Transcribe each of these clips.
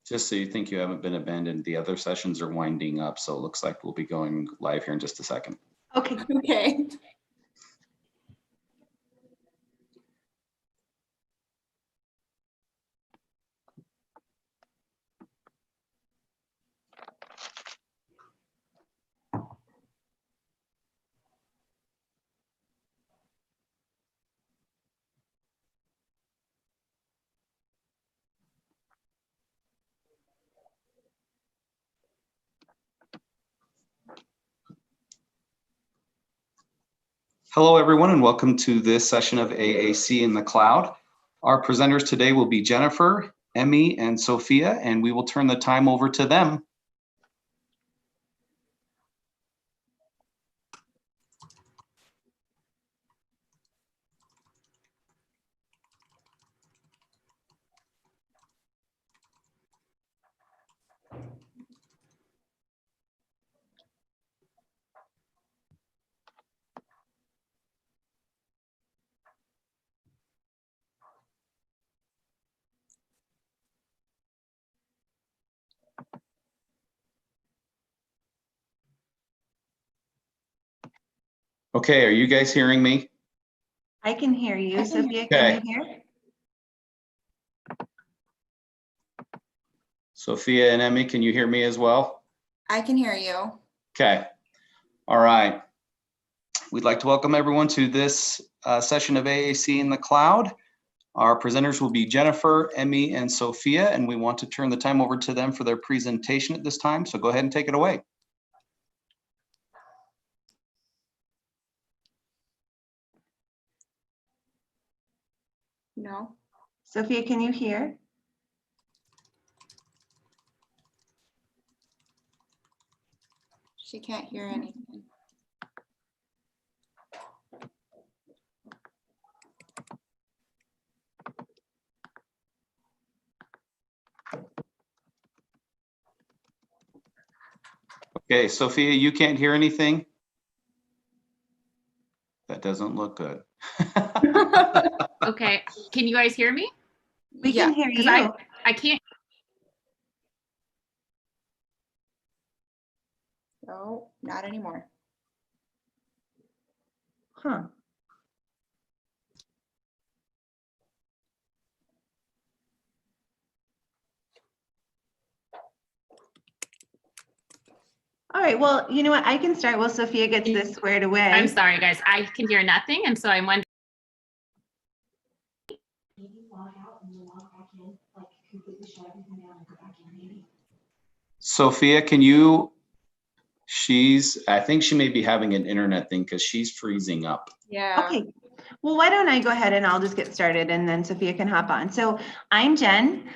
Just so you think you haven't been abandoned, the other sessions are winding up, so it looks like we'll be going live here in just a second. Okay. Okay. Hello, everyone, and welcome to this session of AAC in the Cloud. Our presenters today will be Jennifer, Emi, and Sophia, and we will turn the time over to them. Okay, are you guys hearing me? I can hear you. Sophia, Okay. can you hear? Sophia and Emi, can you hear me as well? I can hear you. Okay. All right. We'd like to welcome everyone to this session of AAC in the Cloud. Our presenters will be Jennifer, Emi, and Sophia, and we want to turn the time over to them for their presentation at this time. So go ahead and take it away. No. Sophia, can you hear? She can't hear anything. Okay, Sophia, you can't hear anything? That doesn't look good. Okay, can you guys hear me? We can hear Because you. I can't. No, not anymore. Huh. All right, well, you know what? I can start while Sophia gets this squared away. I'm sorry, guys. I can hear nothing, and so I'm wondering. Maybe log out and then log back in, like completely shut everything down and go back in maybe. Sophia, I think she may be having an internet thing because she's freezing up. Yeah. Okay, well, why don't I go ahead and I'll just get started and then Sophia can hop on. So I'm Jen,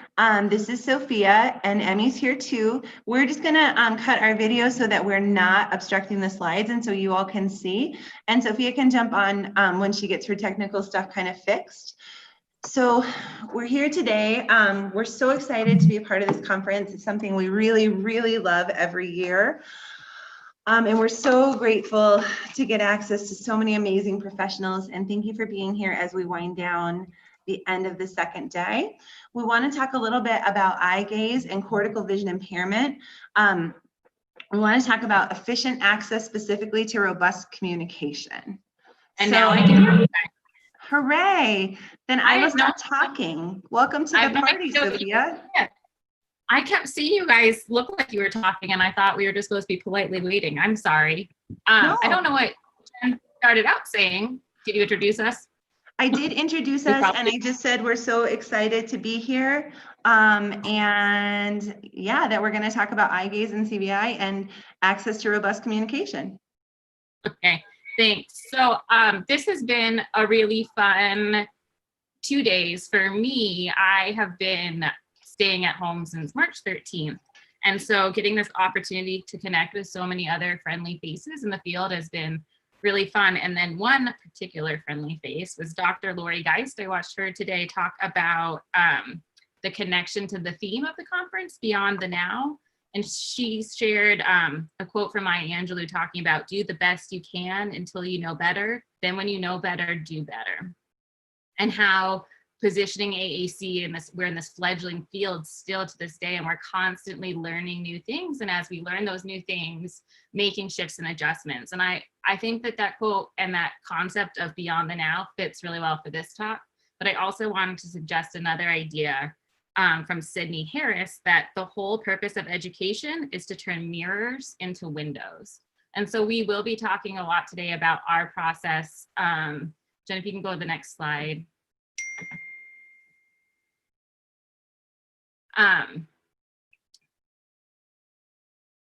this is Sophia, and Emi's here too. We're just gonna cut our video so that we're not obstructing the slides and so you all can see. And Sophia can jump on when she gets her technical stuff kind of fixed. So we're here today. We're so excited to be a part of this conference. It's something we really, really love every year. And we're so grateful to get access to so many amazing professionals. And thank you for being here as we wind down the end of the second day. We want to talk a little bit about eye gaze and cortical vision impairment. We want to talk about efficient access specifically to robust communication. And now I can hear you guys. Hooray! Then I will stop talking. Welcome to the party, Sophia. I kept seeing you guys look like you were talking, and I thought we were just supposed to be politely waiting. I'm sorry. No. I don't know what Jen started out saying. Did you introduce us? I did introduce us, and I just said we're so excited to be here. And yeah, that we're going to talk about eye gaze and CVI and access to robust communication. Okay, thanks. So this has been a really fun 2 days for me. I have been staying at home since March 13th. And so getting this opportunity to connect with so many other friendly faces in the field has been really fun. And then one particular friendly face was Dr. Lori Geist. I watched her today talk about the connection to the theme of the conference, Beyond the Now. And she shared a quote from Maya Angelou talking about do the best you can until you know better. Then when you know better, do better. And how positioning AAC in this, we're in this fledgling field still to this day, and we're constantly learning new things. And as we learn those new things, making shifts and adjustments. And I think that quote and that concept of beyond the now fits really well for this talk. But I also wanted to suggest another idea from Sydney Harris, that the whole purpose of education is to turn mirrors into windows. And so we will be talking a lot today about our process. Jen, if you can go to the next slide.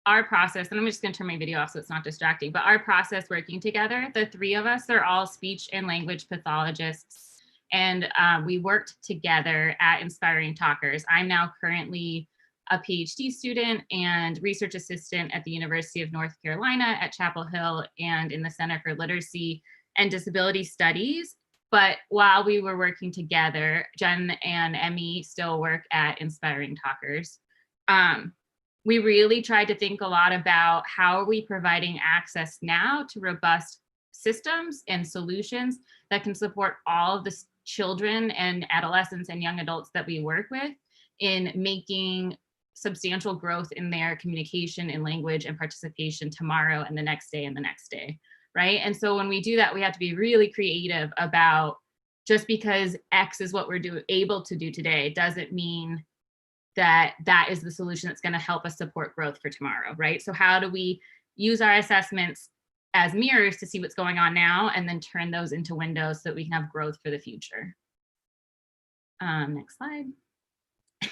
Our process, and I'm just going to turn my video off so it's not distracting, but our process working together, the three of us are all speech and language pathologists, and we worked together at Inspiring Talkers. I'm now currently a PhD student and research assistant at the University of North Carolina at Chapel Hill and in the Center for Literacy and Disability Studies. But while we were working together, Jen and Emi still work at Inspiring Talkers. We really tried to think a lot about how are we providing access now to robust systems and solutions that can support all of the children and adolescents and young adults that we work with in making substantial growth in their communication and language and participation tomorrow and the next day and the next day. Right. And so when we do that, we have to be really creative about, just because X is what we're able to do today doesn't mean that that is the solution that's going to help us support growth for tomorrow. Right. So how do we use our assessments as mirrors to see what's going on now and then turn those into windows so that we can have growth for the future? Next slide.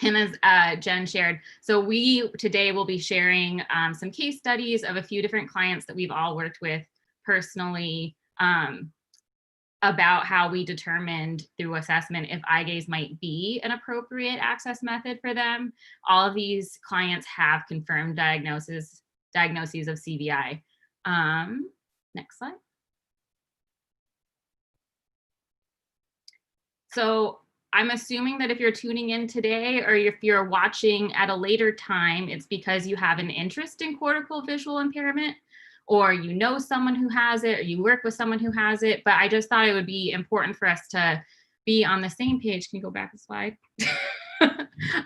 And as Jen shared, so we today will be sharing some case studies of a few different clients that we've all worked with personally, about how we determined through assessment if eye gaze might be an appropriate access method for them. All of these clients have confirmed diagnoses of CVI. Next slide. So I'm assuming that if you're tuning in today or if you're watching at a later time, it's because you have an interest in cortical visual impairment, or you know someone who has it, or you work with someone who has it. But I just thought it would be important for us to be on the same page. Can you go back a slide?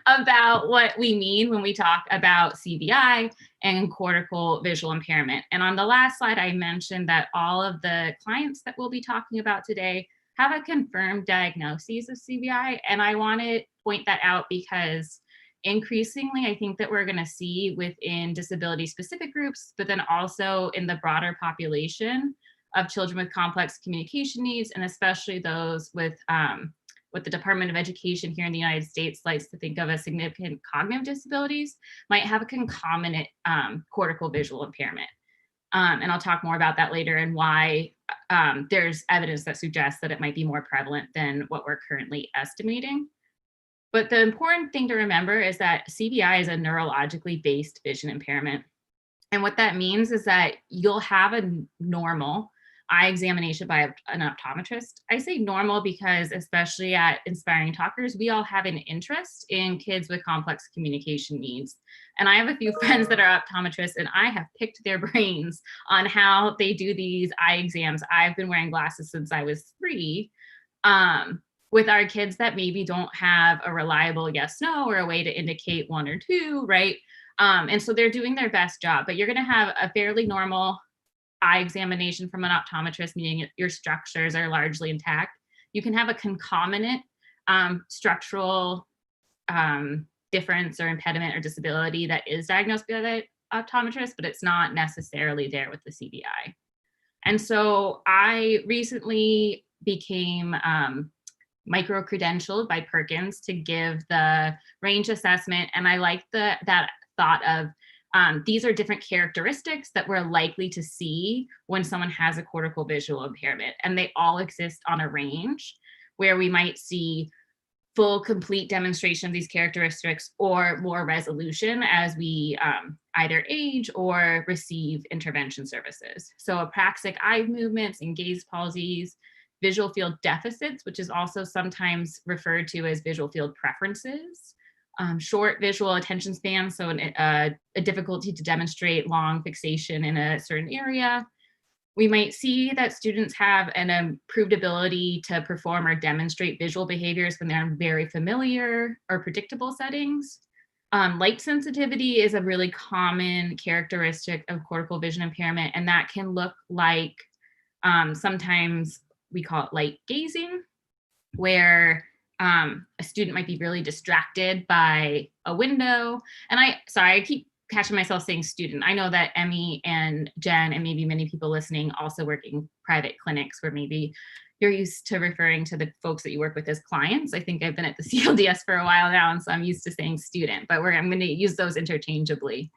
About what we mean when we talk about CVI and cortical visual impairment. And on the last slide, I mentioned that all of the clients that we'll be talking about today have a confirmed diagnosis of CVI. And I want to point that out because increasingly, I think that we're going to see within disability specific groups, but then also in the broader population of children with complex communication needs, and especially those with what the Department of Education here in the United States likes to think of as significant cognitive disabilities, might have a concomitant cortical visual impairment. And I'll talk more about that later and why there's evidence that suggests that it might be more prevalent than what we're currently estimating. But the important thing to remember is that CVI is a neurologically based vision impairment. And what that means is that you'll have a normal eye examination by an optometrist. I say normal because especially at Inspiring Talkers, we all have an interest in kids with complex communication needs. And I have a few friends that are optometrists, and I have picked their brains on how they do these eye exams. I've been wearing glasses since I was 3. With our kids that maybe don't have a reliable yes, no, or a way to indicate 1 or 2, right? And so they're doing their best job, but you're gonna have a fairly normal eye examination from an optometrist, meaning your structures are largely intact. You can have a concomitant structural difference or impediment or disability that is diagnosed by the optometrist, but it's not necessarily there with the CVI. And so I recently became micro-credentialed by Perkins to give the range assessment. And I like that thought of these are different characteristics that we're likely to see when someone has a cortical visual impairment. And they all exist on a range where we might see full, complete demonstration of these characteristics or more resolution as we either age or receive intervention services. So apraxic eye movements and gaze palsies, visual field deficits, which is also sometimes referred to as visual field preferences, short visual attention span, so a difficulty to demonstrate long fixation in a certain area, We might see that students have an improved ability to perform or demonstrate visual behaviors when they're in very familiar or predictable settings. Light sensitivity is a really common characteristic of cortical vision impairment, and that can look like sometimes we call it light gazing, where a student might be really distracted by a window. And I keep catching myself saying student. I know that Emi and Jen and maybe many people listening also work in private clinics where maybe you're used to referring to the folks that you work with as clients. I think I've been at the CLDS for a while now, and so I'm used to saying student, but I'm going to use those interchangeably.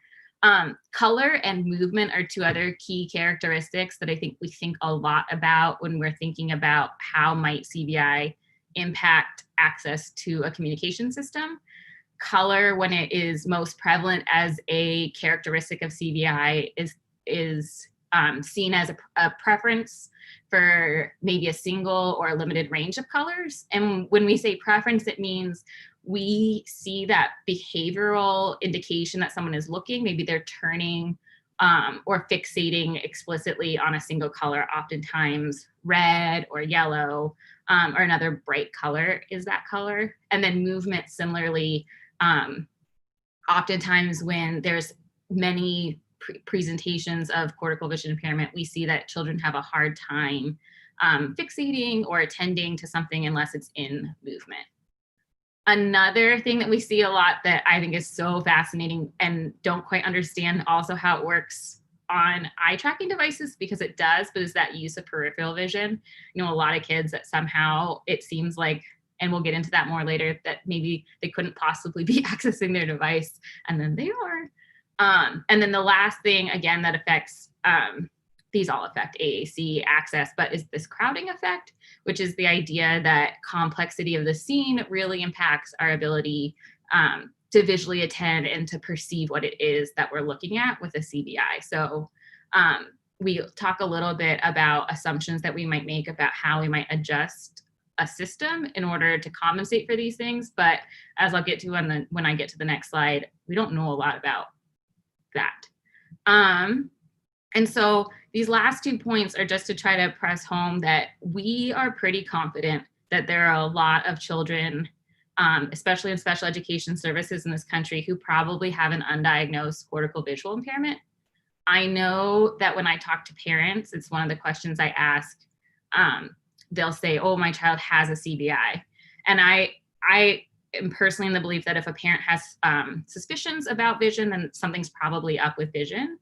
Color and movement are two other key characteristics that I think we think a lot about when we're thinking about how might CVI impact access to a communication system. Color, when it is most prevalent as a characteristic of CVI, is seen as a preference for maybe a single or a limited range of colors. And when we say preference, it means we see that behavioral indication that someone is looking, maybe they're turning or fixating explicitly on a single color, oftentimes red or yellow, or another bright color is that color. And then movement similarly, oftentimes when there's many presentations of cortical vision impairment, we see that children have a hard time fixating or attending to something unless it's in movement. Another thing that we see a lot that I think is so fascinating and don't quite understand also how it works on eye tracking devices, because it does, but is that use of peripheral vision. You know, a lot of kids that somehow it seems like, and we'll get into that more later, that maybe they couldn't possibly be accessing their device, and then they are. And then the last thing, again, that affects, these all affect AAC access, but is this crowding effect, which is the idea that complexity of the scene really impacts our ability to visually attend and to perceive what it is that we're looking at with a CVI. So we talk a little bit about assumptions that we might make about how we might adjust a system in order to compensate for these things. But as I'll get to when I get to the next slide, we don't know a lot about that. And so these last 2 points are just to try to press home that we are pretty confident that there are a lot of children, especially in special education services in this country, who probably have an undiagnosed cortical visual impairment. I know that when I talk to parents, it's one of the questions I ask. They'll say, oh, my child has a CVI. And I am personally in the belief that if a parent has suspicions about vision, then something's probably up with vision.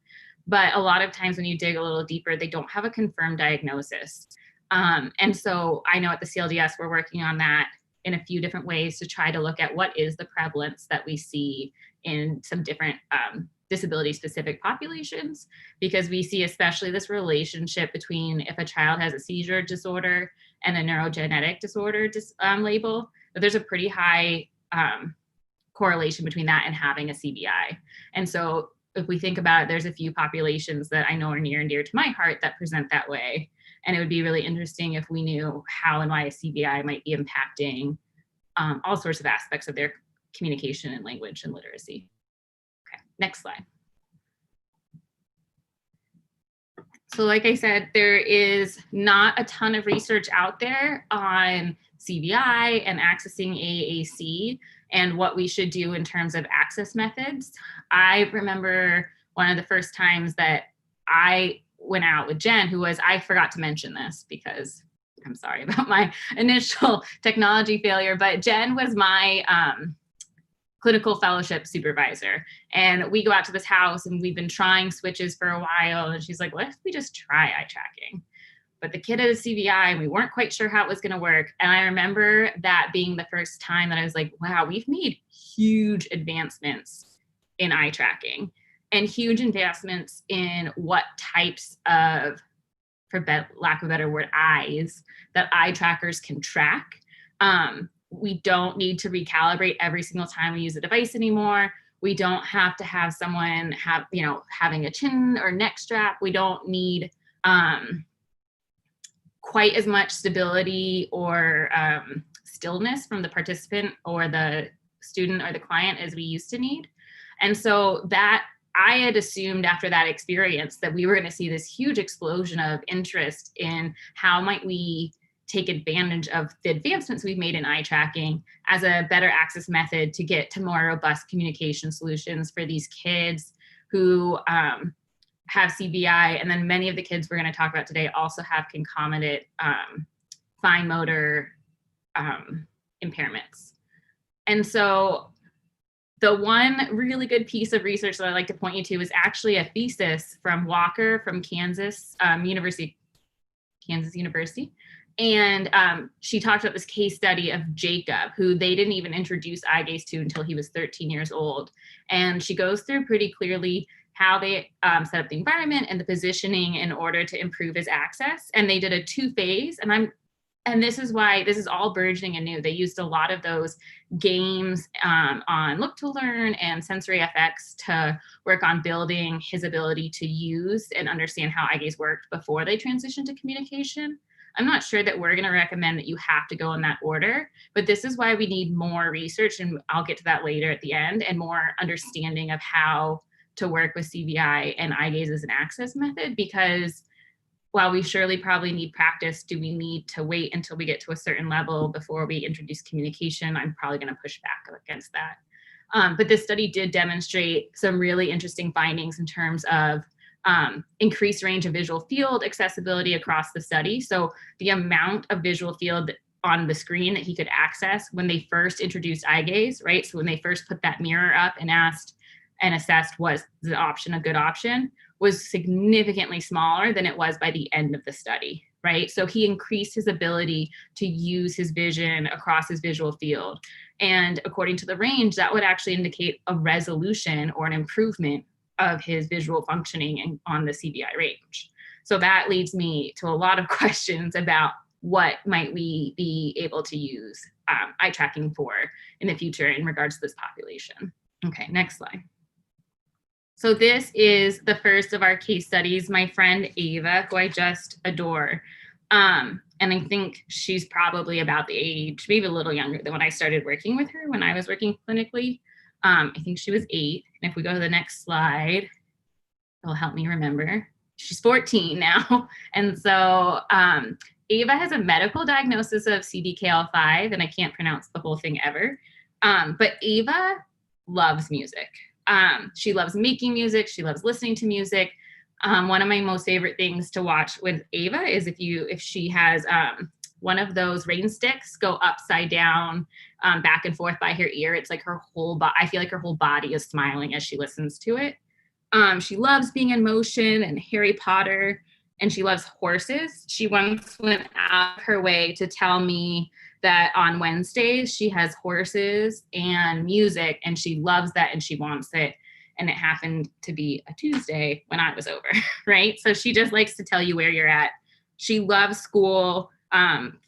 But a lot of times when you dig a little deeper, they don't have a confirmed diagnosis. And so I know at the CLDS, we're working on that in a few different ways to try to look at what is the prevalence that we see in some different disability-specific populations, because we see especially this relationship between if a child has a seizure disorder and a neurogenetic disorder label, that there's a pretty high correlation between that and having a CVI. And so if we think about it, there's a few populations that I know are near and dear to my heart that present that way. And it would be really interesting if we knew how and why a CVI might be impacting all sorts of aspects of their communication and language and literacy. Okay, next slide. So like I said, there is not a ton of research out there on CVI and accessing AAC and what we should do in terms of access methods. I remember one of the first times that I went out with Jen, I forgot to mention this because I'm sorry about my initial technology failure, but Jen was my clinical fellowship supervisor. And we go out to this house and we've been trying switches for a while. And she's like, what if we just try eye tracking? But the kid had a CVI and we weren't quite sure how it was going to work. And I remember that being the first time that I was like, wow, we've made huge advancements in eye tracking and huge advancements in what types of, for lack of a better word, eyes that eye trackers can track. We don't need to recalibrate every single time we use a device anymore. We don't have to have someone having a chin or neck strap. We don't need quite as much stability or stillness from the participant or the student or the client as we used to need. And so that I had assumed after that experience that we were going to see this huge explosion of interest in how might we take advantage of the advancements we've made in eye tracking as a better access method to get to more robust communication solutions for these kids who have CVI. And then many of the kids we're going to talk about today also have concomitant fine motor impairments. And so the one really good piece of research that I'd like to point you to is actually a thesis from Walker from Kansas University. And she talked about this case study of Jacob, who they didn't even introduce eye gaze to until he was 13 years old. And she goes through pretty clearly how they set up the environment and the positioning in order to improve his access. And they did a 2-phase, and this is why this is all burgeoning and new. They used a lot of those games on Look to Learn and Sensory FX to work on building his ability to use and understand how eye gaze worked before they transitioned to communication. I'm not sure that we're going to recommend that you have to go in that order, but this is why we need more research, and I'll get to that later at the end, and more understanding of how to work with CVI and eye gaze as an access method, because while we surely probably need practice, do we need to wait until we get to a certain level before we introduce communication? I'm probably going to push back against that. But this study did demonstrate some really interesting findings in terms of increased range of visual field accessibility across the study. So the amount of visual field on the screen that he could access when they first introduced eye gaze, right? So when they first put that mirror up and asked and assessed was the option a good option, was significantly smaller than it was by the end of the study, right? So he increased his ability to use his vision across his visual field. And according to the range, that would actually indicate a resolution or an improvement of his visual functioning on the CVI range. So that leads me to a lot of questions about what might we be able to use eye tracking for in the future in regards to this population. Okay, next slide. So this is the first of our case studies. My friend Ava, who I just adore, and I think she's probably about the age, maybe a little younger than when I started working with her when I was working clinically. I think she was 8. And if we go to the next slide, it'll help me remember. She's 14 now. And so Ava has a medical diagnosis of CDKL5, and I can't pronounce the whole thing ever. But Ava loves music. She loves making music. She loves listening to music. One of my most favorite things to watch with Ava is if she has one of those rain sticks go upside down, back and forth by her ear. It's like her whole body. I feel like her whole body is smiling as she listens to it. She loves being in motion and Harry Potter, and she loves horses. She once went out of her way to tell me that on Wednesdays she has horses and music, and she loves that and she wants it. And it happened to be a Tuesday when I was over, right? So she just likes to tell you where you're at. She loves school.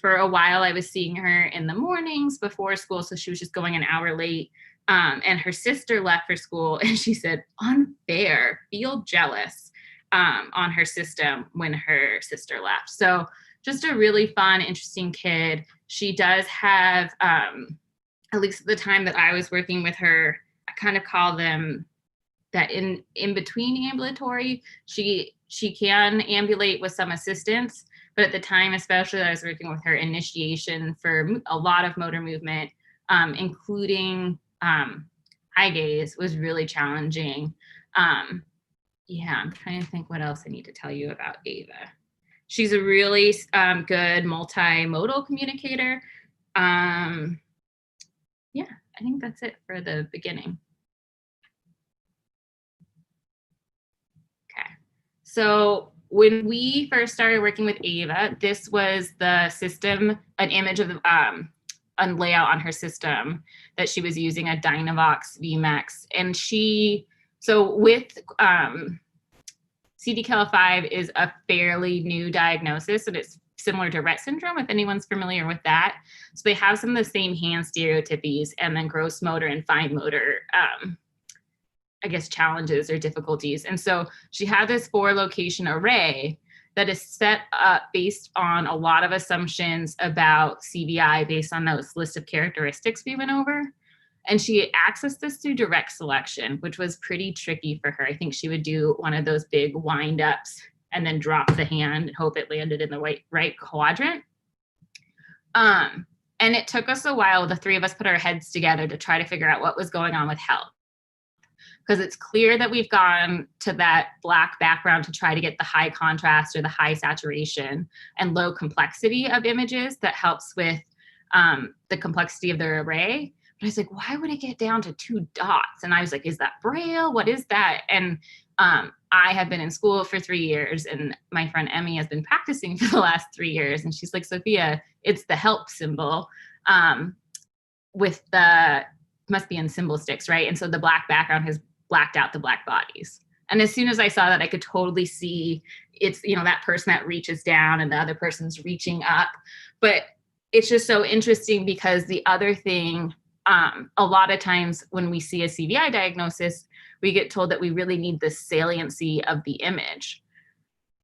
For a while, I was seeing her in the mornings before school, so she was just going an hour late. And her sister left for school, and she said, unfair, feel jealous on her system when her sister left. So just a really fun, interesting kid. She does have, at least at the time that I was working with her, I kind of call them that in between ambulatory, she can ambulate with some assistance. But at the time, especially that I was working with her, initiation for a lot of motor movement, including eye gaze, was really challenging. Yeah, I'm trying to think what else I need to tell you about Ava. She's a really good multimodal communicator. Yeah, I think that's it for the beginning. Okay, so when we first started working with Ava, this was the system, an image of a layout on her system that she was using, a Dynavox VMAX. And so with CDKL5 is a fairly new diagnosis, and it's similar to Rett syndrome, if anyone's familiar with that. So they have some of the same hand stereotypies, and then gross motor and fine motor, I guess, challenges or difficulties. And so she had this 4-location array that is set up based on a lot of assumptions about CVI based on those list of characteristics we went over. And she accessed this through direct selection, which was pretty tricky for her. I think she would do one of those big wind ups and then drop the hand and hope it landed in the right quadrant. And it took us a while, the three of us put our heads together to try to figure out what was going on with health. Because it's clear that we've gone to that Black background to try to get the high contrast or the high saturation and low complexity of images that helps with the complexity of their array. But I was like, why would it get down to 2 dots? And I was like, is that Braille? What is that? And I have been in school for 3 years, and my friend Emi has been practicing for the last 3 years. And she's like, Sophia, it's the help symbol with the, must be in symbol sticks, right? And so the Black background has blacked out the Black bodies. And as soon as I saw that, I could totally see it's, you know, that person that reaches down and the other person's reaching up. But it's just so interesting because the other thing, a lot of times when we see a CVI diagnosis, we get told that we really need the saliency of the image.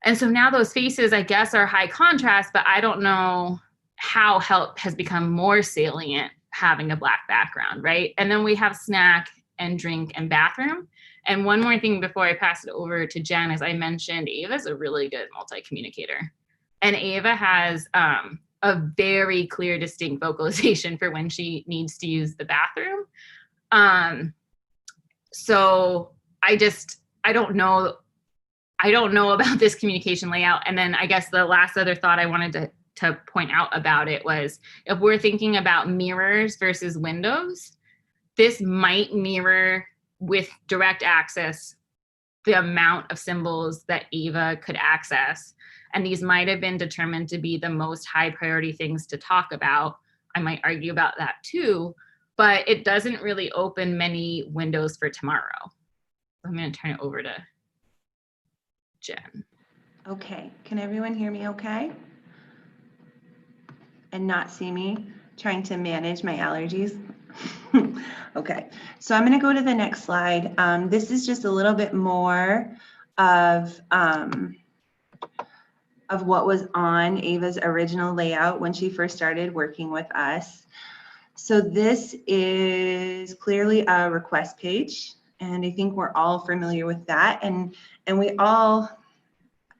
And so now those faces, I guess, are high contrast, but I don't know how help has become more salient having a Black background, right? And then we have snack and drink and bathroom. And one more thing before I pass it over to Jen, as I mentioned, Ava's a really good multi-communicator. And Ava has a very clear, distinct vocalization for when she needs to use the bathroom. So I don't know about this communication layout. And then I guess the last other thought I wanted to point out about it was, if we're thinking about mirrors versus windows, this might mirror with direct access the amount of symbols that Ava could access. And these might have been determined to be the most high priority things to talk about. I might argue about that too, but it doesn't really open many windows for tomorrow. I'm going to turn it over to Jen. Okay, can everyone hear me okay? And not see me trying to manage my allergies? Okay, so I'm going to go to the next slide. This is just a little bit more of what was on Ava's original layout when she first started working with us. So this is clearly a request page, and I think we're all familiar with that. And we all,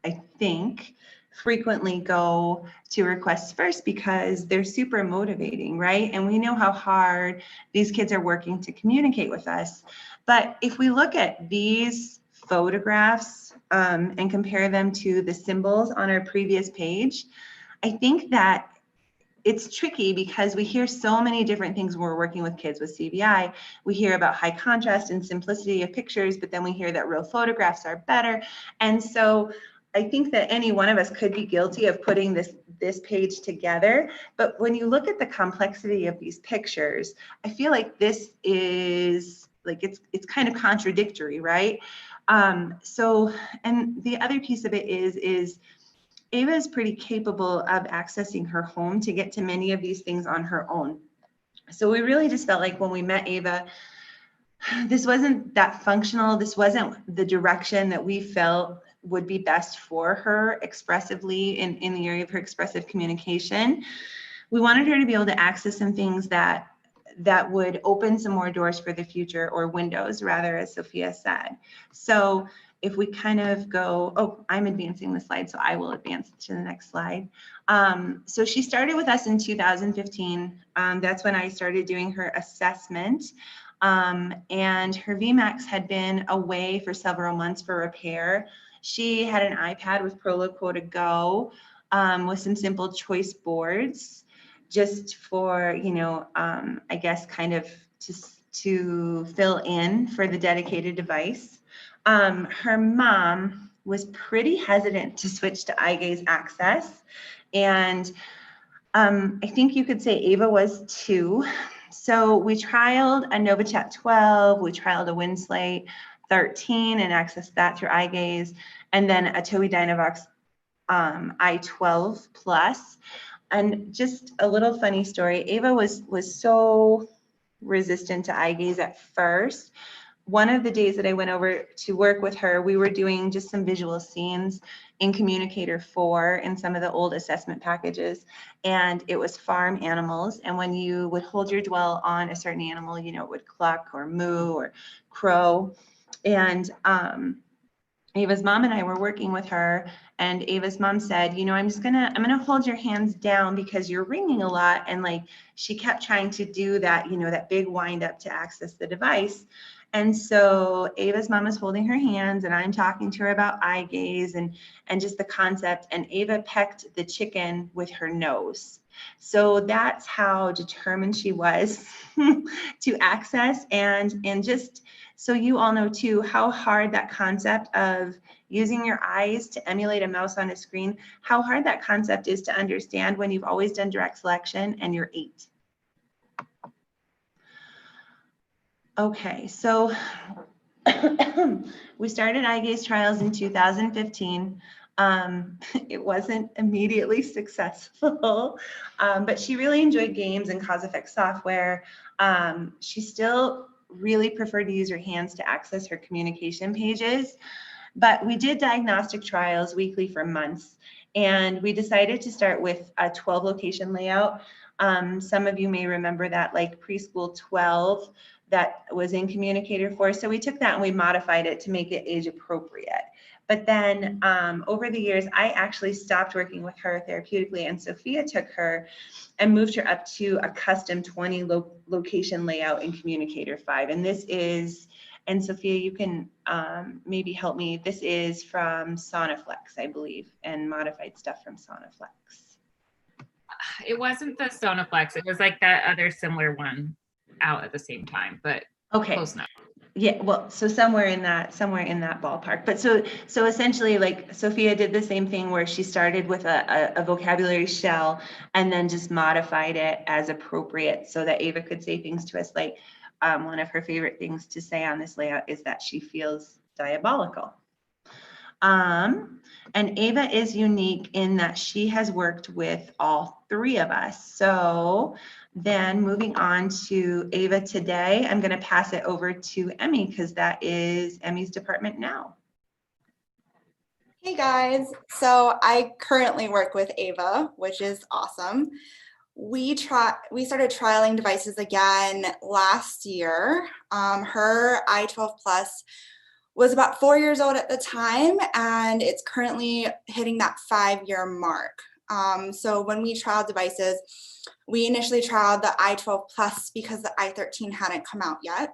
I think, frequently go to requests first because they're super motivating, right? And we know how hard these kids are working to communicate with us. But if we look at these photographs and compare them to the symbols on our previous page, I think that it's tricky because we hear so many different things when we're working with kids with CVI. We hear about high contrast and simplicity of pictures, but then we hear that real photographs are better. And so I think that any one of us could be guilty of putting this page together. But when you look at the complexity of these pictures, I feel like this is like, it's kind of contradictory, right? So, and the other piece of it is Ava is pretty capable of accessing her home to get to many of these things on her own. So we really just felt like when we met Ava, this wasn't that functional. This wasn't the direction that we felt would be best for her expressively in the area of her expressive communication. We wanted her to be able to access some things that would open some more doors for the future, or windows rather, as Sophia said. So if we kind of go, oh, I'm advancing the slide, so I will advance to the next slide. So she started with us in 2015. That's when I started doing her assessment. And her VMAX had been away for several months for repair. She had an iPad with Proloquo to go with some simple choice boards just for, you know, I guess kind of to fill in for the dedicated device. Her mom was pretty hesitant to switch to eye gaze access. And I think you could say Ava was too. So we trialed a NovaChat 12, we trialed a WinSlate 13 and accessed that through eye gaze, and then a Tobii Dynavox i12 Plus. And just a little funny story, Ava was so resistant to eye gaze at first. one of the days that I went over to work with her, we were doing just some visual scenes in Communicator 4 in some of the old assessment packages. And it was farm animals. And when you would hold your dwell on a certain animal, it would cluck or moo or crow. And Ava's mom and I were working with her, and Ava's mom said, I'm gonna hold your hands down because you're ringing a lot. And like, she kept trying to do that, that big wind up to access the device. And so Ava's mom is holding her hands, and I'm talking to her about eye gaze and just the concept. And Ava pecked the chicken with her nose. So that's how determined she was to access, and just so you all know too, how hard that concept of using your eyes to emulate a mouse on a screen, how hard that concept is to understand when you've always done direct selection and you're 8. Okay, so we started eye gaze trials in 2015. It wasn't immediately successful, but she really enjoyed games and cause effect software. She still really preferred to use her hands to access her communication pages, but we did diagnostic trials weekly for months, and we decided to start with a 12 location layout. Some of you may remember that, like preschool 12 that was in Communicator 4. So we took that and we modified it to make it age appropriate. But then over the years, I actually stopped working with her therapeutically, and Sofia took her and moved her up to a custom 20 location layout in Communicator 5. And this is, and Sofia, you can maybe help me. This is from Sonaflex, I believe, and modified stuff from Sonaflex. It wasn't the Sonaflex. It was like that other similar one out at the same time, but okay. Close enough. Yeah, well, so somewhere in that ballpark. But so essentially, like, Sofia did the same thing where she started with a vocabulary shell and then just modified it as appropriate so that Ava could say things to us. Like, one of her favorite things to say on this layout is that she feels diabolical. And Ava is unique in that she has worked with all 3 of us. So then moving on to Ava today, I'm going to pass it over to Emi because that is Emi's department now. Hey guys, so I currently work with Ava, which is awesome. We started trialing devices again last year. Her i12 Plus was about 4 years old at the time, and it's currently hitting that 5-year mark. So when we trialed devices, we initially trialed the i12 Plus because the i13 hadn't come out yet.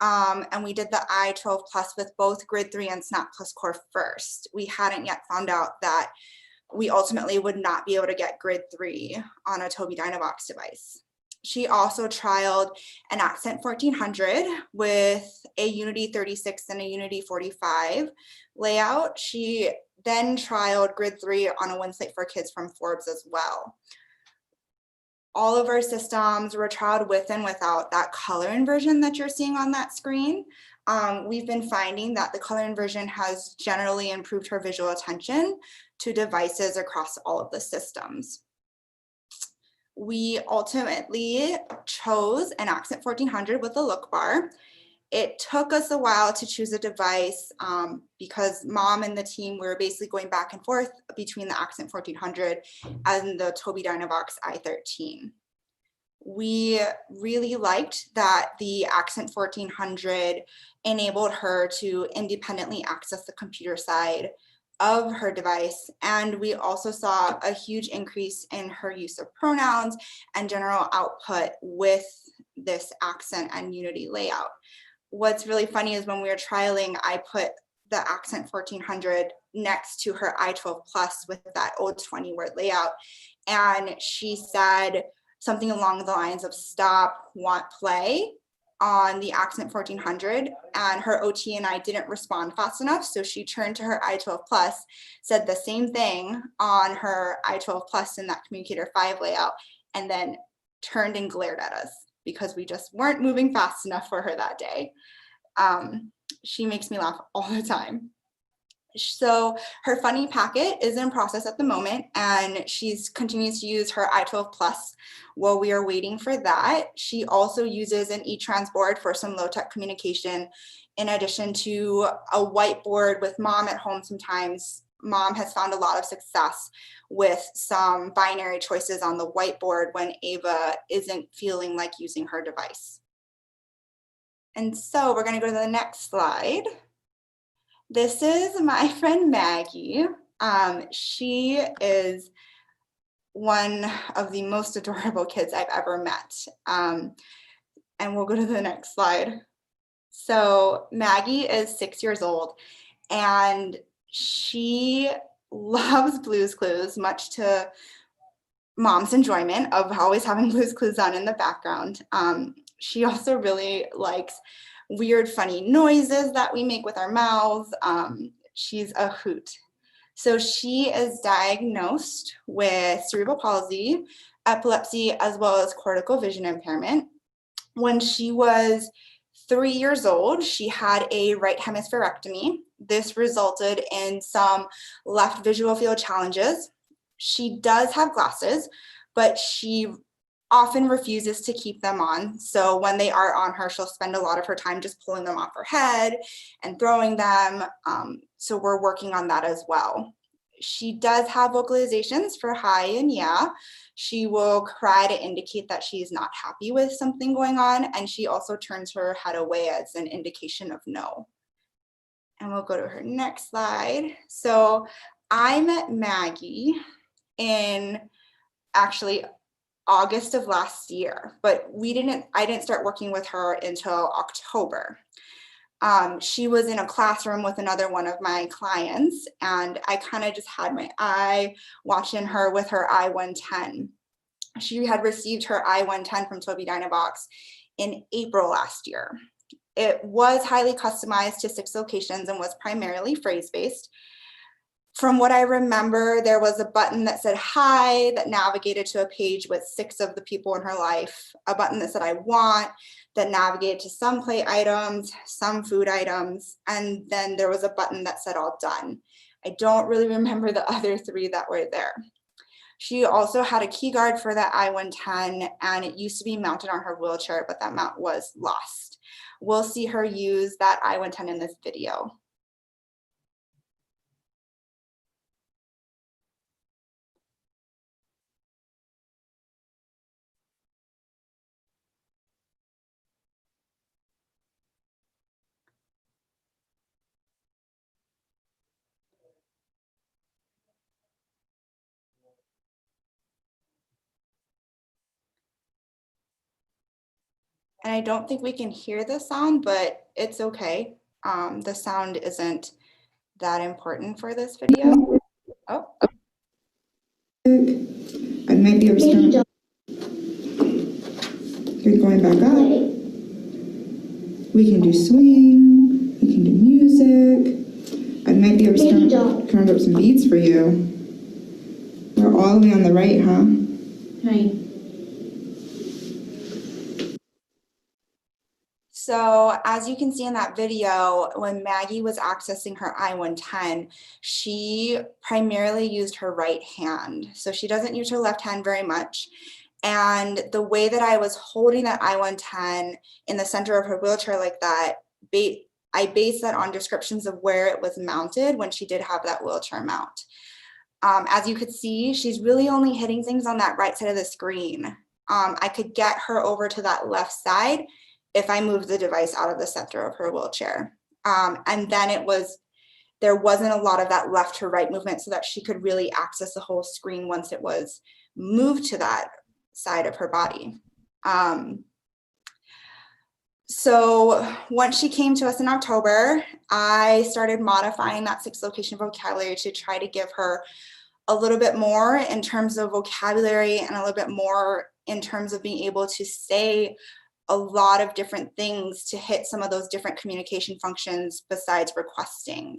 And we did the i12 Plus with both Grid 3 and Snap Plus Core first. We hadn't yet found out that we ultimately would not be able to get Grid 3 on a Tobii Dynavox device. She also trialed an Accent 1400 with a Unity 36 and a Unity 45 layout. She then trialed Grid 3 on a WinSlate for Kids from Forbes as well. All of our systems were trialed with and without that color inversion that you're seeing on that screen. We've been finding that the color inversion has generally improved her visual attention to devices across all of the systems. We ultimately chose an Accent 1400 with a look bar. It took us a while to choose a device because Mom and the team were basically going back and forth between the Accent 1400 and the Tobii Dynavox i13. We really liked that the Accent 1400 enabled her to independently access the computer side of her device, and we also saw a huge increase in her use of pronouns and general output with this Accent and Unity layout. What's really funny is when we were trialing, I put the Accent 1400 next to her i12 Plus with that old 20-word layout, and she said something along the lines of stop, want, play on the Accent 1400, and her OT and I didn't respond fast enough, so she turned to her i12 Plus, said the same thing on her i12 Plus in that Communicator 5 layout, and then turned and glared at us because we just weren't moving fast enough for her that day. She makes me laugh all the time. So her funny packet is in process at the moment, and she's continues to use her I-12 Plus while we are waiting for that. She also uses an e-trans board for some low-tech communication, in addition to a whiteboard with mom at home. Sometimes mom has found a lot of success with some binary choices on the whiteboard when Ava isn't feeling like using her device. And so we're going to go to the next slide. This is my friend Maggie. She is one of the most adorable kids I've ever met. And we'll go to the next slide. So Maggie is 6 years old, and she loves Blue's Clues, much to mom's enjoyment of always having Blue's Clues on in the background. She also really likes weird, funny noises that we make with our mouths. She's a hoot. So she is diagnosed with cerebral palsy, epilepsy, as well as cortical vision impairment. When she was 3 years old, she had a right hemispherectomy. This resulted in some left visual field challenges. She does have glasses, but she often refuses to keep them on. So when they are on her, she'll spend a lot of her time just pulling them off her head and throwing them. So we're working on that as well. She does have vocalizations for hi and yeah. She will cry to indicate that she's not happy with something going on. And she also turns her head away as an indication of no. And we'll go to her next slide. So I met Maggie in actually August of last year, but I didn't start working with her until October. She was in a classroom with another one of my clients, and I kind of just had my eye watching her with her I-110. She had received her I-110 from Tobii Dynavox in April last year. It was highly customized to 6 locations and was primarily phrase-based. From what I remember, there was a button that said hi that navigated to a page with 6 of the people in her life, a button that said I want that navigated to some play items, some food items, and then there was a button that said all done. I don't really remember the other 3 that were there. She also had a key guard for that I-110, and it used to be mounted on her wheelchair, but that mount was lost. We'll see her use that I-110 in this video. And I don't think we can hear the sound, but it's okay. The sound isn't that important for this video. Oh. I might be restoring. You're going back up. We can do swing. We can do music. I might be restoring. Turn up some beats for you. We're all the way on the right, huh? Right. So as you can see in that video, when Maggie was accessing her I-110, she primarily used her right hand. So she doesn't use her left hand very much. And the way that I was holding that I-110 in the center of her wheelchair like that, I based that on descriptions of where it was mounted when she did have that wheelchair mount. As you could see, she's really only hitting things on that right side of the screen. I could get her over to that left side if I moved the device out of the center of her wheelchair. And then there wasn't a lot of that left to right movement so that she could really access the whole screen once it was moved to that side of her body. So once she came to us in October, I started modifying that 6 location vocabulary to try to give her a little bit more in terms of vocabulary and a little bit more in terms of being able to say a lot of different things to hit some of those different communication functions besides requesting.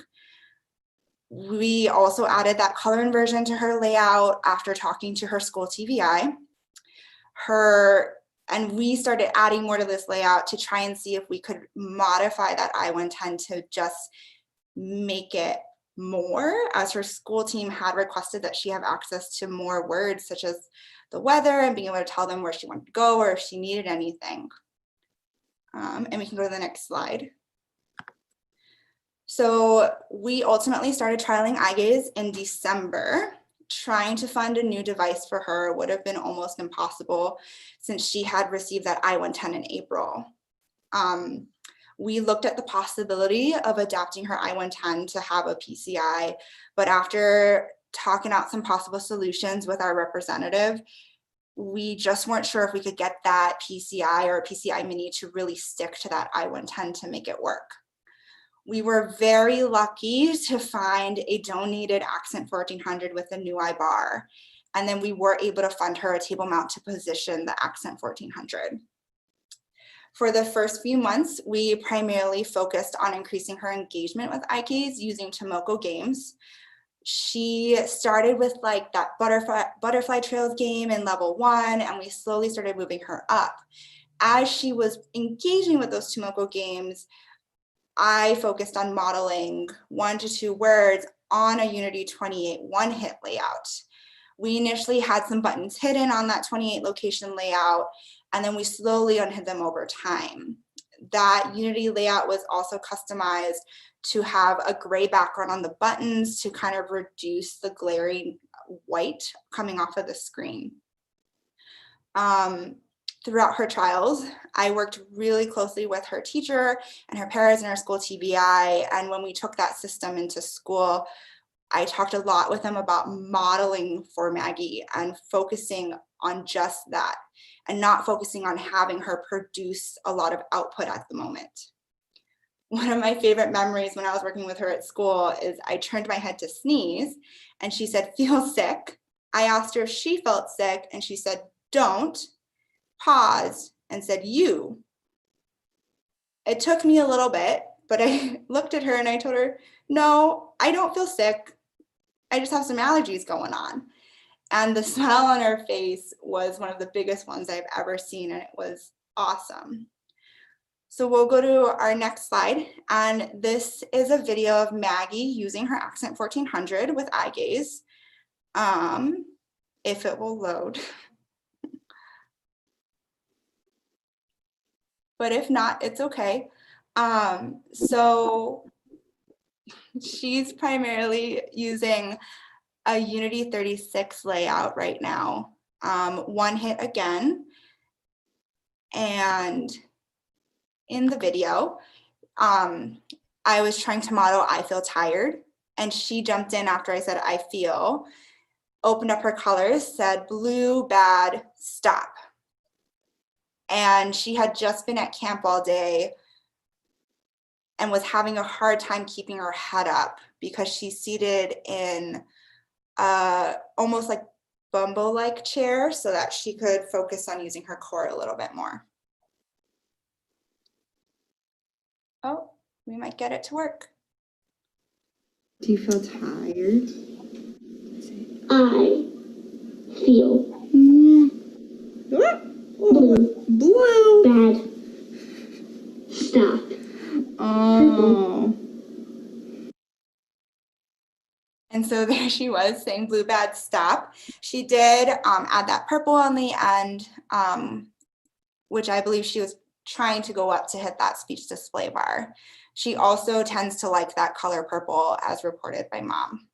We also added that color inversion to her layout after talking to her school CVI. And we started adding more to this layout to try and see if we could modify that I-110 to just make it more, as her school team had requested that she have access to more words such as the weather and being able to tell them where she wanted to go or if she needed anything. And we can go to the next slide. So we ultimately started trialing eye gaze in December. Trying to find a new device for her would have been almost impossible since she had received that I-110 in April. We looked at the possibility of adapting her I-110 to have a PCI, but after talking out some possible solutions with our representative, we just weren't sure if we could get that PCI or a PCI mini to really stick to that I-110 to make it work. We were very lucky to find a donated Accent 1400 with a new eye bar. And then we were able to fund her a table mount to position the Accent 1400. For the first few months, we primarily focused on increasing her engagement with eye gaze using Tomoko games. She started with like that butterfly trails game in level 1, and we slowly started moving her up. As she was engaging with those Tomoko games, I focused on modeling 1 to 2 words on a Unity 28 one-hit layout. We initially had some buttons hidden on that 28 location layout, and then we slowly unhid them over time. That Unity layout was also customized to have a gray background on the buttons to kind of reduce the glaring white coming off of the screen. Throughout her trials, I worked really closely with her teacher and her parents and her school CVI. And when we took that system into school, I talked a lot with them about modeling for Maggie and focusing on just that and not focusing on having her produce a lot of output at the moment. One of my favorite memories when I was working with her at school is I turned my head to sneeze and she said, "Feel sick?" I asked her if she felt sick and she said, "Don't." Paused and said, "You." It took me a little bit, but I looked at her and I told her, "No, I don't feel sick. I just have some allergies going on." And the smile on her face was one of the biggest ones I've ever seen, and it was awesome. So we'll go to our next slide. And this is a video of Maggie using her Accent 1400 with eye gaze. If it will load. But if not, it's okay. So she's primarily using a Unity 36 layout right now. One hit again. And in the video, I was trying to model "I feel tired," and she jumped in after I said "I feel," opened up her colors, said "blue, bad, stop." And she had just been at camp all day and was having a hard time keeping her head up because she's seated in almost like Bumbo-like chair so that she could focus on using her core a little bit more. Oh, we might get it to work. Do you feel tired? I feel Blue. bad. Stop. Oh. And so there she was saying "blue, bad, stop." She did add that purple on the end, which I believe she was trying to go up to hit that speech display bar. She also tends to like that color purple as reported by Mom.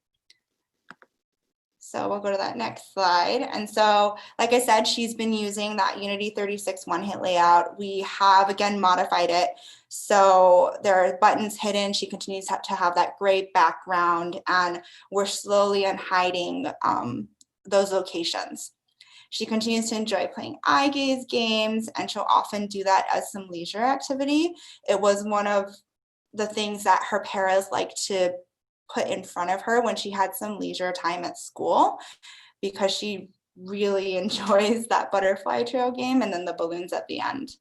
So we'll go to that next slide. And so, like I said, she's been using that Unity 36 one-hit layout. We have, again, modified it. So there are buttons hidden. She continues to have that gray background, and we're slowly unhiding those locations. She continues to enjoy playing eye gaze games, and she'll often do that as some leisure activity. It was one of the things that her parents liked to put in front of her when she had some leisure time at school, because she really enjoys that butterfly trail game and then the balloons at the end.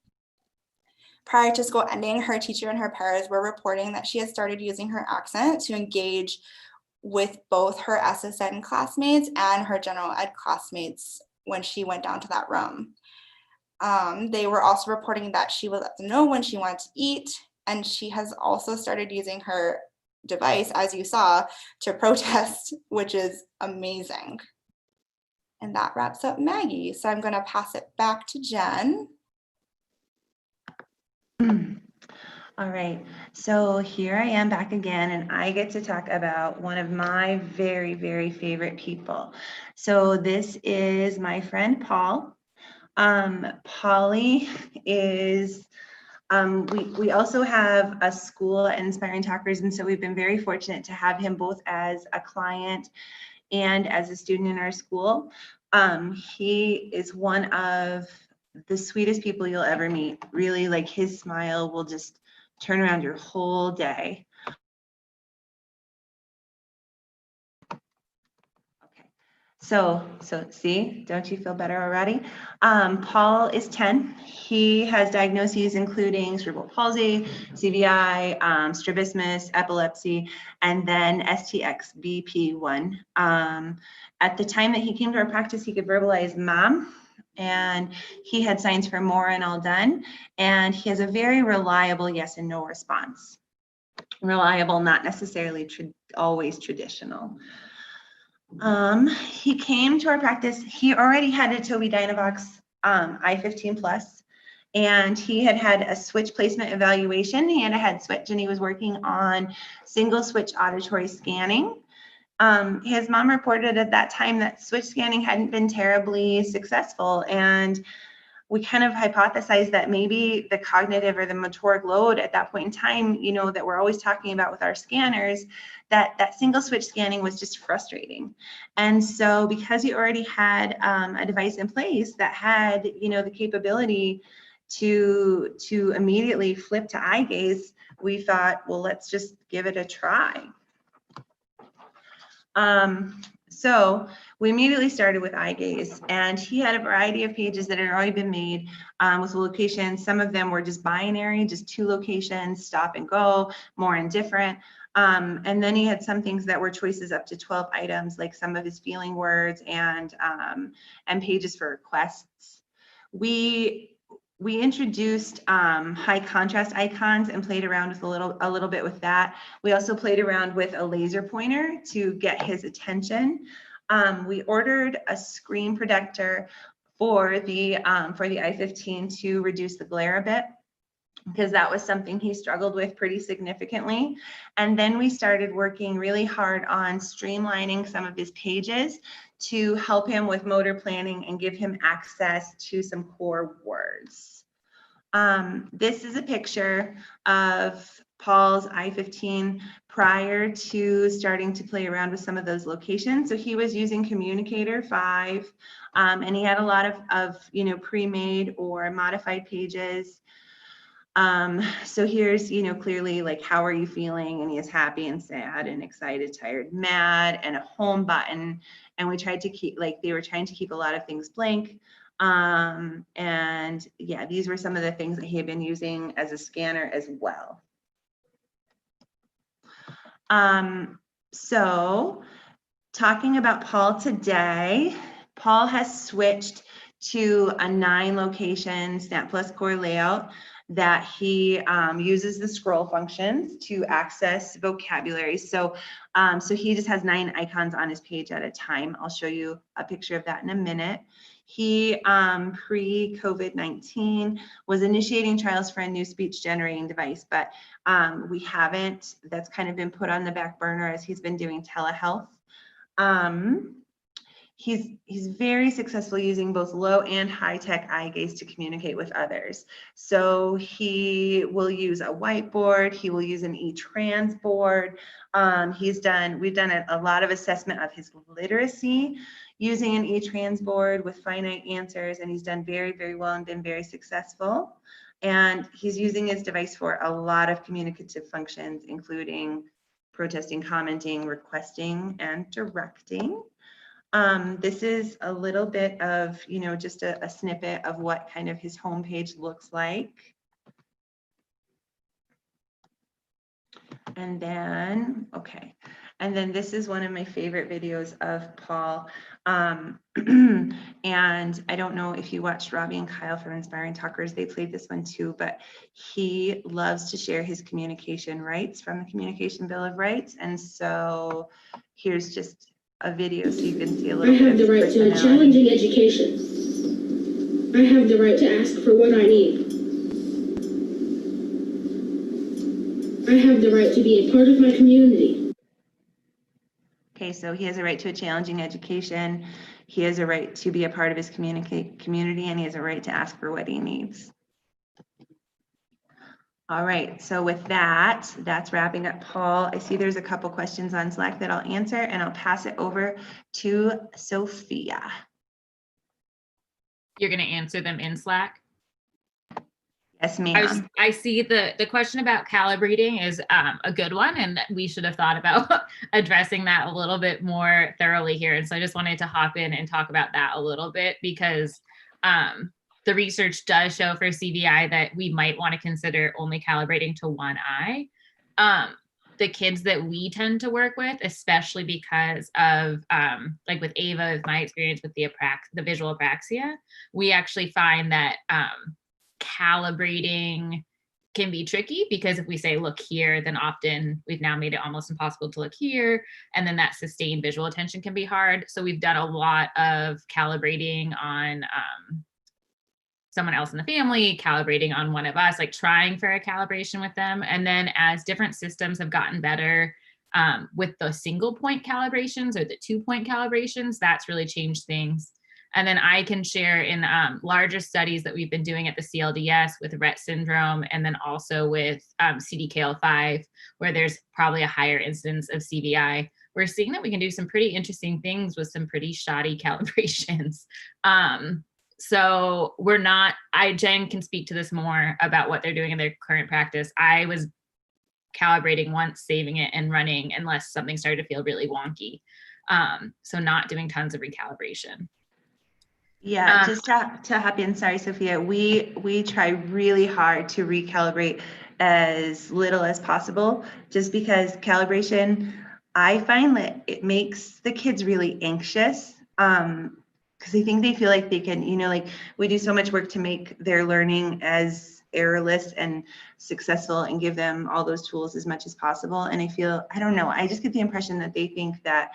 Prior to school ending, her teacher and her parents were reporting that she had started using her accent to engage with both her SSN classmates and her general ed classmates when she went down to that room. They were also reporting that she would let them know when she wanted to eat, and she has also started using her device, as you saw, to protest, which is amazing. And that wraps up Maggie. So I'm going to pass it back to Jen. All right, so here I am back again, and I get to talk about one of my very, very favorite people. So this is my friend Paul. Polly is, we also have a school at Inspiring Talkers, and so we've been very fortunate to have him both as a client and as a student in our school. He is one of the sweetest people you'll ever meet. Really, like, his smile will just turn around your whole day. Okay, so see, don't you feel better already? Paul is 10. He has diagnoses including cerebral palsy, CVI, strabismus, epilepsy, and then STX-BP1. At the time that he came to our practice, he could verbalize mom, and he had signs for more and all done, and he has a very reliable yes and no response. Reliable, not necessarily always traditional. He came to our practice, he already had a Tobii Dynavox i15 Plus, and he had a switch placement evaluation. He had a head switch, and he was working on single switch auditory scanning. His mom reported at that time that switch scanning hadn't been terribly successful, and we kind of hypothesized that maybe the cognitive or the motoric load at that point in time, you know, that we're always talking about with our scanners, that single switch scanning was just frustrating. And so because he already had a device in place that had, you know, the capability to immediately flip to eye gaze, we thought, well, let's just give it a try. So we immediately started with eye gaze, and he had a variety of pages that had already been made with locations. Some of them were just binary, just 2 locations, stop and go, more indifferent. And then he had some things that were choices up to 12 items, like some of his feeling words and pages for requests. We introduced high contrast icons and played around with a little bit with that. We also played around with a laser pointer to get his attention. We ordered a screen protector for the i15 to reduce the glare a bit, because that was something he struggled with pretty significantly. And then we started working really hard on streamlining some of his pages to help him with motor planning and give him access to some core words. This is a picture of Paul's i15 prior to starting to play around with some of those locations. So he was using Communicator 5, and he had a lot of you know, pre-made or modified pages. So here's, you know, clearly like, how are you feeling? And he is happy and sad and excited, tired, mad, and a home button. And we tried to keep, like, they were trying to keep a lot of things blank. And yeah, these were some of the things that he had been using as a scanner as well. So talking about Paul today, Paul has switched to a 9 location Snap Plus Core layout that he uses the scroll functions to access vocabulary. So, so he just has 9 icons on his page at a time. I'll show you a picture of that in a minute. He, pre-COVID-19, was initiating trials for a new speech generating device, but we haven't. That's kind of been put on the back burner as he's been doing telehealth. He's very successful using both low and high tech eye gaze to communicate with others. So he will use a whiteboard, he will use an e-trans board. We've done a lot of assessment of his literacy using an e-trans board with finite answers, and he's done very, very well and been very successful. And he's using his device for a lot of communicative functions, including protesting, commenting, requesting, and directing. This is a little bit of, you know, just a snippet of what kind of his homepage looks like. And then, okay. And then this is one of my favorite videos of Paul. And I don't know if you watched Robbie and Kyle from Inspiring Talkers, they played this one too, but he loves to share his communication rights from the Communication Bill of Rights. And so here's just a video so you can see a little I bit have of the his right to a personality. challenging education. I have the right to ask for what I need. I have the right to be a part of my community. Okay, so he has a right to a challenging education. He has a right to be a part of his community, and he has a right to ask for what he needs. All right, so with that, that's wrapping up Paul. I see there's a couple questions on Slack that I'll answer, and I'll pass it over to Sophia. You're going to answer them in Slack? Yes, ma'am. I see the question about calibrating is a good one, and we should have thought about addressing that a little bit more thoroughly here. And so I just wanted to hop in and talk about that a little bit, because the research does show for CVI that we might want to consider only calibrating to one eye. The kids that we tend to work with, especially because of like with Ava, my experience with the visual apraxia, we actually find that calibrating can be tricky, because if we say look here, then often we've now made it almost impossible to look here, and then that sustained visual attention can be hard. So we've done a lot of calibrating on someone else in the family, calibrating on one of us, like trying for a calibration with them. And then as different systems have gotten better with the single point calibrations or the 2-point calibrations, that's really changed things. And then I can share in larger studies that we've been doing at the CLDS with Rett syndrome, and then also with CDKL5, where there's probably a higher incidence of CVI. We're seeing that we can do some pretty interesting things with some pretty shoddy calibrations. So we're not, Jen can speak to this more about what they're doing in their current practice. I was calibrating once, saving it and running unless something started to feel really wonky. So not doing tons of recalibration. Yeah, just to hop in, sorry, Sophia, we try really hard to recalibrate as little as possible, just because calibration, I find that it makes the kids really anxious, because I think they feel like they can, like we do so much work to make their learning as errorless and successful and give them all those tools as much as possible. And I don't know, I just get the impression that they think that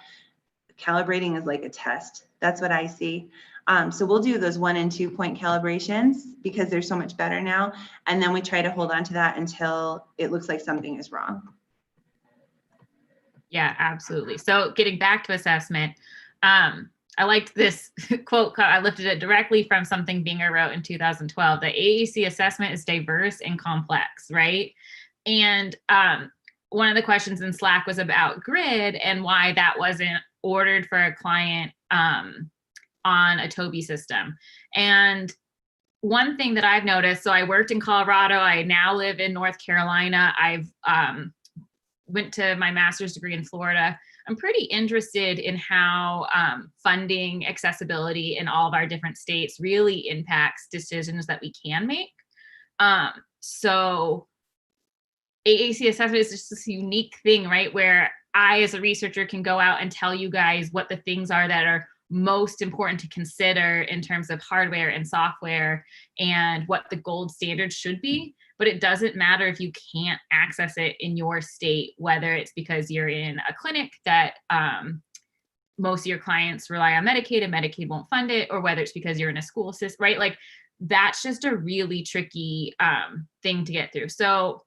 calibrating is like a test. That's what I see. So we'll do those 1 and 2 point calibrations because they're so much better now. And then we try to hold on to that until it looks like something is wrong. Yeah, absolutely. So getting back to assessment, I liked this quote. I lifted it directly from something Binger wrote in 2012. The AAC assessment is diverse and complex, right? And one of the questions in Slack was about grid and why that wasn't ordered for a client on a Tobii system. And one thing that I've noticed, so I worked in Colorado, I now live in North Carolina, I've went to my master's degree in Florida. I'm pretty interested in how funding accessibility in all of our different states really impacts decisions that we can make. So AAC assessment is just this unique thing, right? Where I, as a researcher, can go out and tell you guys what the things are that are most important to consider in terms of hardware and software and what the gold standard should be. But it doesn't matter if you can't access it in your state, whether it's because you're in a clinic that most of your clients rely on Medicaid and Medicaid won't fund it, or whether it's because you're in a school system, right? Like that's just a really tricky thing to get through. So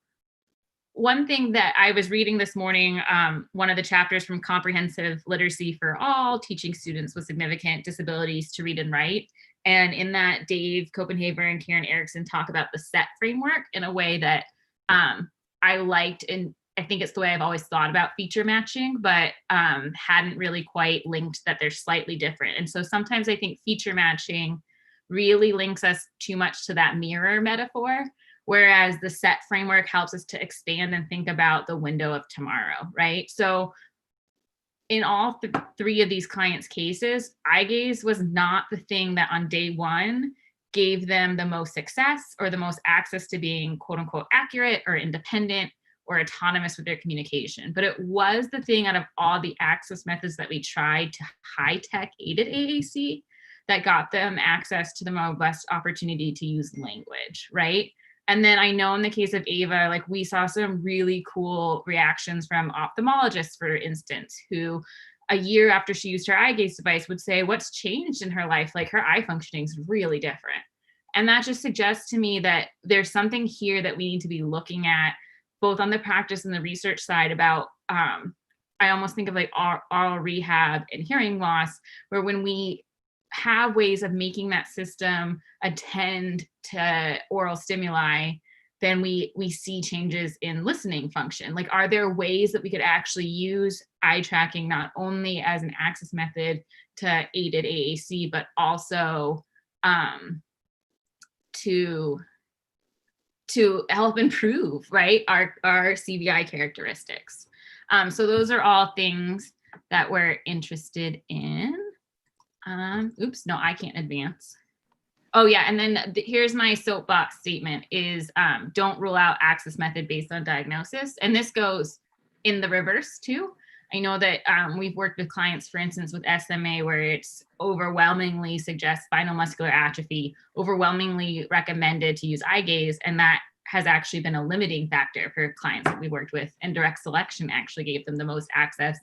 one thing that I was reading this morning, one of the chapters from Comprehensive Literacy for All, teaching students with significant disabilities to read and write. And in that, Dave Copenhaver and Karen Erickson talk about the SET framework in a way that I liked. And I think it's the way I've always thought about feature matching, but hadn't really quite linked that they're slightly different. And so sometimes I think feature matching really links us too much to that mirror metaphor, whereas the SET framework helps us to expand and think about the window of tomorrow, right? So in all three of these clients' cases, eye gaze was not the thing that on day one gave them the most success or the most access to being quote unquote accurate or independent or autonomous with their communication. But it was the thing out of all the access methods that we tried to high-tech aided AAC that got them access to the robust opportunity to use language, right? And then I know in the case of Ava, like we saw some really cool reactions from ophthalmologists, for instance, who a year after she used her eye gaze device would say, what's changed in her life? Like her eye functioning is really different. And that just suggests to me that there's something here that we need to be looking at, both on the practice and the research side about, I almost think of like oral rehab and hearing loss, where when we have ways of making that system attend to oral stimuli, then we see changes in listening function. Like, are there ways that we could actually use eye tracking not only as an access method to aided AAC, but also to help improve, right, our CVI characteristics. So those are all things that we're interested in. Oops, no, I can't advance. Oh yeah, and then here's my soapbox statement is don't rule out access method based on diagnosis. And this goes in the reverse too. I know that we've worked with clients, for instance, with SMA, where it's overwhelmingly suggests spinal muscular atrophy, overwhelmingly recommended to use eye gaze, and that has actually been a limiting factor for clients that we worked with. And direct selection actually gave them the most access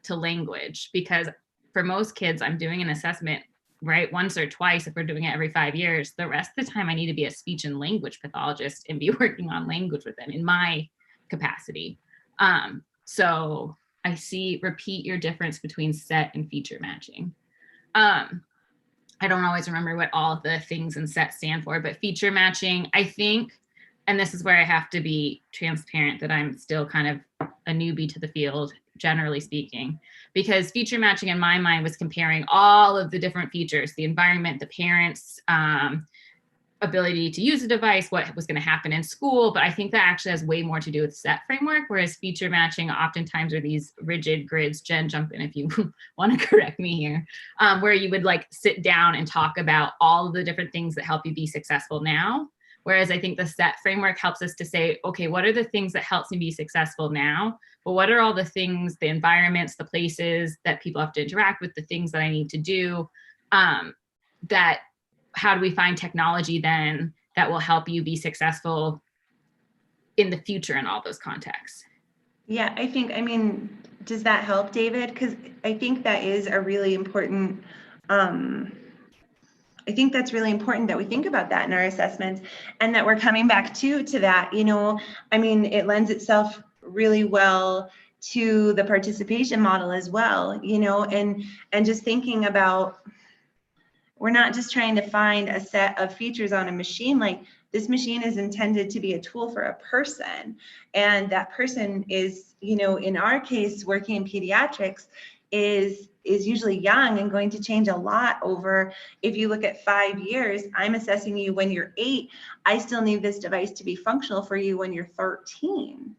to language, because for most kids, I'm doing an assessment, right, once or twice if we're doing it every 5 years. The rest of the time, I need to be a speech and language pathologist and be working on language with them in my capacity. So I see, repeat your difference between set and feature matching. I don't always remember what all the things in set stand for, but feature matching, I think, and this is where I have to be transparent that I'm still kind of a newbie to the field, generally speaking, because feature matching in my mind was comparing all of the different features, the environment, the parents' ability to use a device, what was going to happen in school. But I think that actually has way more to do with set framework, whereas feature matching oftentimes are these rigid grids. Jen, jump in if you want to correct me here, where you would like sit down and talk about all of the different things that help you be successful now. Whereas I think the set framework helps us to say, okay, what are the things that helps me be successful now? But what are all the things, the environments, the places that people have to interact with, the things that I need to do, that how do we find technology then that will help you be successful in the future in all those contexts? Yeah, I think, I mean, does that help, David? Because I think that is a really important, I think that's really important that we think about that in our assessments, and that we're coming back to that, you know, I mean, it lends itself really well to the participation model as well, you know, and just thinking about, we're not just trying to find a set of features on a machine. Like, this machine is intended to be a tool for a person, and that person is, you know, in our case, working in pediatrics, is usually young and going to change a lot over, if you look at 5 years, I'm assessing you when you're 8, I still need this device to be functional for you when you're 13.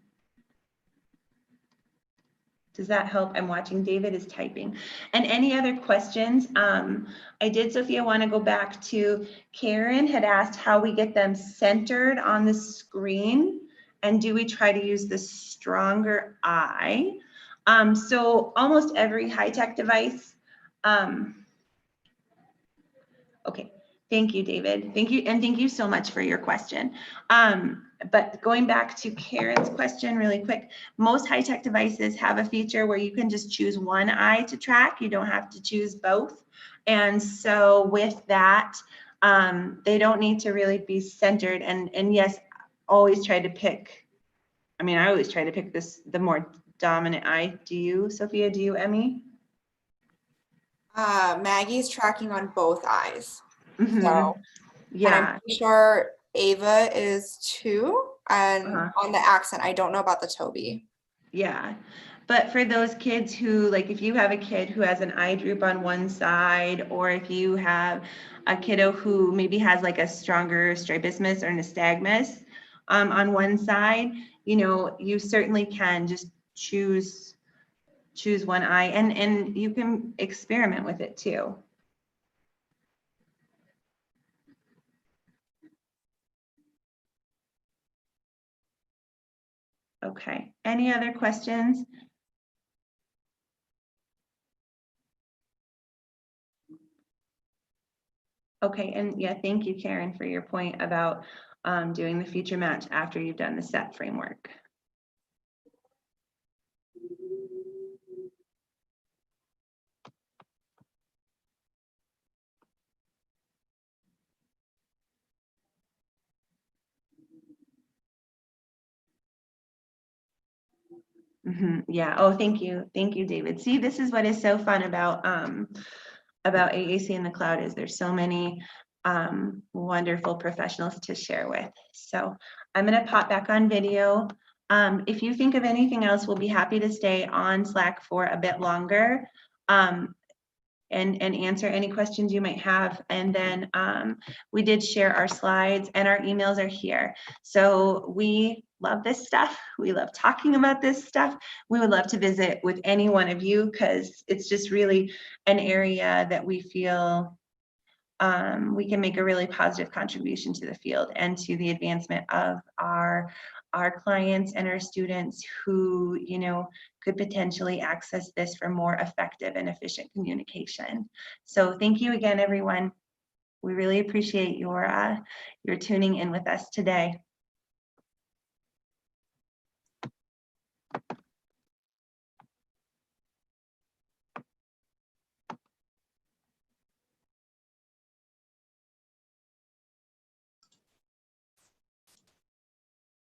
Does that help? I'm watching David is typing. And any other questions? I did, Sophia, want to go back to Karen had asked how we get them centered on the screen, and do we try to use the stronger eye? So almost every high-tech device. Okay, thank you, David. Thank you, and thank you so much for your question. But going back to Karen's question really quick, most high-tech devices have a feature where you can just choose one eye to track. You don't have to choose both. And so with that, they don't need to really be centered. And yes, always try to pick, I mean, I always try to pick the more dominant eye. Do you, Sophia? Do you, Emi? Maggie's tracking on both eyes. Mm-hmm. So Yeah. I'm pretty sure Ava is too. And on the accent, I don't know about the Toby. Yeah. But for those kids who, like, if you have a kid who has an eye droop on one side, or if you have a kiddo who maybe has like a stronger strabismus or nystagmus on one side, you know, you certainly can just choose one eye, and you can experiment with it too. Okay, any other questions? Okay, and yeah, thank you, Karen, for your point about doing the feature match after you've done the SET framework. Yeah, oh, thank you, David. See, this is what is so fun about AAC in the cloud is there's so many wonderful professionals to share with. So I'm gonna pop back on video. If you think of anything else, we'll be happy to stay on Slack for a bit longer and answer any questions you might have. And then we did share our slides and our emails are here. So we love this stuff. We love talking about this stuff. We would love to visit with any one of you because it's just really an area that we feel we can make a really positive contribution to the field and to the advancement of our clients and our students who, you know, could potentially access this for more effective and efficient communication. So thank you again, everyone. We really appreciate your tuning in with us today.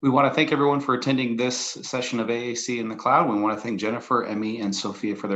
We want to thank everyone for attending this session of AAC in the Cloud. We want to thank Jennifer, Emi, and Sophia for their